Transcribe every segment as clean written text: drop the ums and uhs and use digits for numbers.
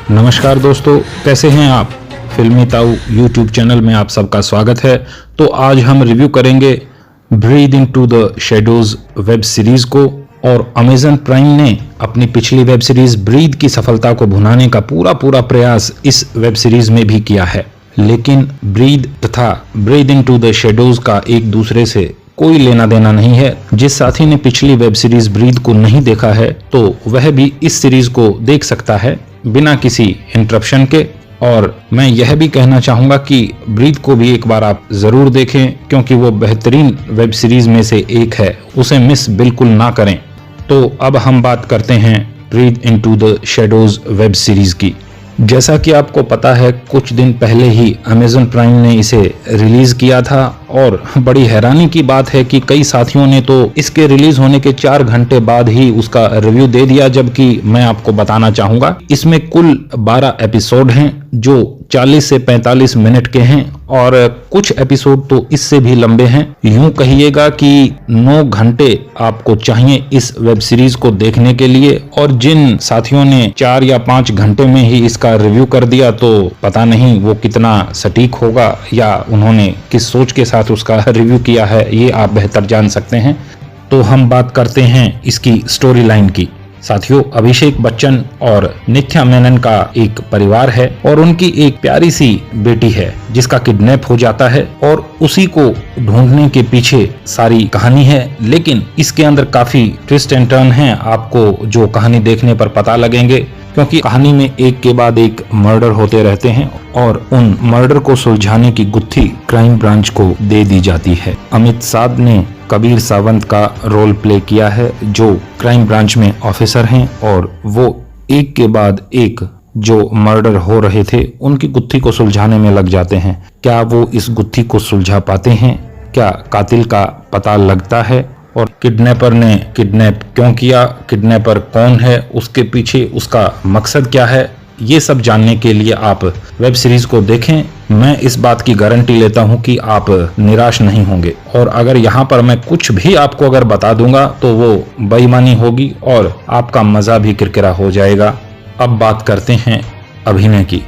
नमस्कार दोस्तों, कैसे हैं आप। फिल्मी ताऊ यूट्यूब चैनल में आप सबका स्वागत है। तो आज हम रिव्यू करेंगे breathe into the shadows web series को। और अमेजन प्राइम ने अपनी पिछली वेब सीरीज ब्रीद की सफलता को भुनाने का पूरा प्रयास इस वेब सीरीज में भी किया है, लेकिन ब्रीद तथा ब्रीद इनटू द शैडोज का एक दूसरे से कोई लेना देना नहीं है। जिस साथी ने पिछली वेब सीरीज ब्रीद को नहीं देखा है तो वह भी इस सीरीज को देख सकता है बिना किसी इंटरप्शन के। और मैं यह भी कहना चाहूंगा कि ब्रीद को भी एक बार आप जरूर देखें, क्योंकि वो बेहतरीन वेब सीरीज में से एक है, उसे मिस बिल्कुल ना करें। तो अब हम बात करते हैं breathe into the shadows web series की। जैसा कि आपको पता है, कुछ दिन पहले ही अमेजन प्राइम ने इसे रिलीज किया था और बड़ी हैरानी की बात है कि कई साथियों ने तो इसके रिलीज होने के 4 घंटे बाद ही उसका रिव्यू दे दिया, जबकि मैं आपको बताना चाहूंगा इसमें कुल 12 एपिसोड हैं जो 40 से 45 मिनट के हैं और कुछ एपिसोड तो इससे भी लंबे हैं। यूं कहिएगा कि 9 घंटे आपको चाहिए इस वेब सीरीज को देखने के लिए। और जिन साथियों ने 4 या 5 घंटे में ही इसका रिव्यू कर दिया, तो पता नहीं वो कितना सटीक होगा या उन्होंने किस सोच के साथ उसका रिव्यू किया है, ये आप बेहतर जान सकते हैं। तो हम बात करते हैं इसकी स्टोरी लाइन की। साथियों, अभिषेक बच्चन और नित्या मेनन का एक परिवार है और उनकी एक प्यारी सी बेटी है जिसका किडनैप हो जाता है और उसी को ढूंढने के पीछे सारी कहानी है। लेकिन इसके अंदर काफी ट्विस्ट एंड टर्न हैं, आपको जो कहानी देखने पर पता लगेंगे, क्योंकि कहानी में एक के बाद एक मर्डर होते रहते हैं और उन मर्डर को सुलझाने की गुत्थी क्राइम ब्रांच को दे दी जाती है। अमित साध ने कबीर सावंत का रोल प्ले किया है, जो क्राइम ब्रांच में ऑफिसर हैं और वो एक के बाद एक जो मर्डर हो रहे थे उनकी गुत्थी को सुलझाने में लग जाते हैं। क्या वो इस गुत्थी को सुलझा पाते हैं? क्या कातिल का पता लगता है? और किडनैपर ने किडनैप क्यों किया, किडनैपर कौन है, उसके पीछे उसका मकसद क्या है, ये सब जानने के लिए आप वेब सीरीज को देखें। मैं इस बात की गारंटी लेता हूं कि आप निराश नहीं होंगे। और अगर यहाँ पर मैं कुछ भी आपको अगर बता दूंगा तो वो बेईमानी होगी और आपका मजा भी किरकिरा हो जाएगा। अब बात करते हैं अभिनय की।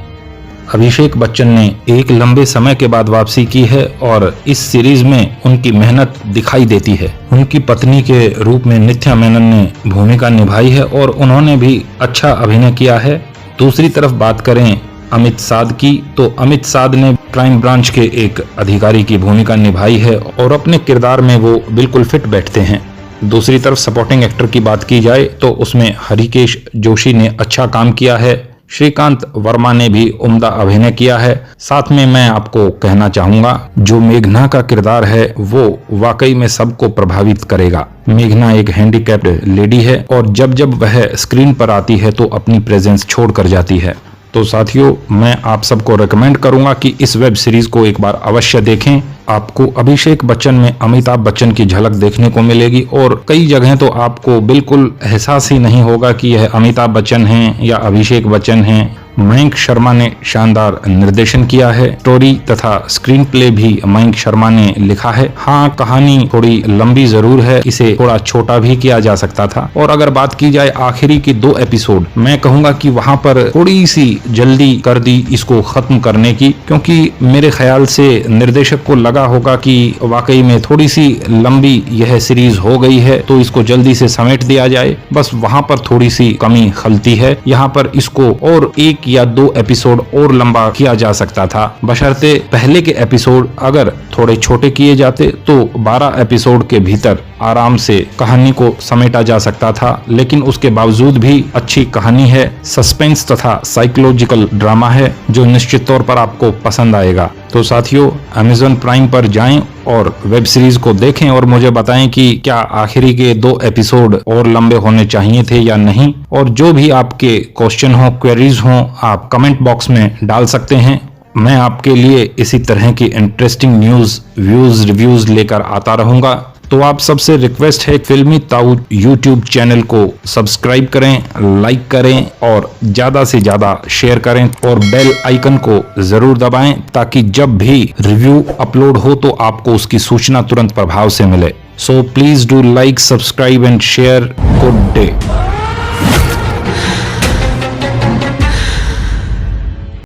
अभिषेक बच्चन ने एक लंबे समय के बाद वापसी की है और इस सीरीज में उनकी मेहनत दिखाई देती है। उनकी पत्नी के रूप में नित्या मेनन ने भूमिका निभाई है और उन्होंने भी अच्छा अभिनय किया है। दूसरी तरफ बात करें अमित साध की, तो अमित साध ने क्राइम ब्रांच के एक अधिकारी की भूमिका निभाई है और अपने किरदार में वो बिल्कुल फिट बैठते हैं। दूसरी तरफ सपोर्टिंग एक्टर की बात की जाए तो उसमें हरिकेश जोशी ने अच्छा काम किया है, श्रीकांत वर्मा ने भी उम्दा अभिनय किया है। साथ में मैं आपको कहना चाहूंगा, जो मेघना का किरदार है वो वाकई में सबको प्रभावित करेगा। मेघना एक हैंडीकैप्ड लेडी है और जब जब वह स्क्रीन पर आती है तो अपनी प्रेजेंस छोड़ कर जाती है। तो साथियों, मैं आप सबको रेकमेंड करूंगा कि इस वेब सीरीज को एक बार अवश्य देखें। आपको अभिषेक बच्चन में अमिताभ बच्चन की झलक देखने को मिलेगी और कई जगह तो आपको बिल्कुल एहसास ही नहीं होगा कि यह अमिताभ बच्चन हैं या अभिषेक बच्चन हैं। मयंक शर्मा ने शानदार निर्देशन किया है। स्टोरी तथा स्क्रीन प्ले भी मयंक शर्मा ने लिखा है। हाँ, कहानी थोड़ी लंबी जरूर है, इसे थोड़ा छोटा भी किया जा सकता था। और अगर बात की जाए आखिरी की 2 एपिसोड, मैं कहूंगा कि वहां पर थोड़ी सी जल्दी कर दी इसको खत्म करने की, क्योंकि मेरे ख्याल से निर्देशक को लगा होगा कि वाकई में थोड़ी सी लंबी यह सीरीज हो गई है तो इसको जल्दी से समेट दिया जाए। बस वहां पर थोड़ी सी कमी खलती है। यहाँ पर इसको और 1 या 2 एपिसोड और लंबा किया जा सकता था, बशर्ते पहले के एपिसोड अगर थोड़े छोटे किए जाते तो 12 एपिसोड के भीतर आराम से कहानी को समेटा जा सकता था। लेकिन उसके बावजूद भी अच्छी कहानी है, सस्पेंस तथा साइकोलॉजिकल ड्रामा है जो निश्चित तौर पर आपको पसंद आएगा। तो साथियों, अमेजन प्राइम पर जाएं और वेब सीरीज को देखें और मुझे बताएं कि क्या आखिरी के 2 एपिसोड और लंबे होने चाहिए थे या नहीं। और जो भी आपके क्वेश्चन हो, क्वेरीज हो, आप कमेंट बॉक्स में डाल सकते हैं। मैं आपके लिए इसी तरह की इंटरेस्टिंग न्यूज, व्यूज, रिव्यूज लेकर आता रहूंगा। तो आप सबसे रिक्वेस्ट है, फिल्मी ताऊ यूट्यूब चैनल को सब्सक्राइब करें, लाइक करें और ज्यादा से ज्यादा शेयर करें और बेल आइकन को जरूर दबाएं, ताकि जब भी रिव्यू अपलोड हो तो आपको उसकी सूचना तुरंत प्रभाव से मिले। So please do like, subscribe and share. Good day.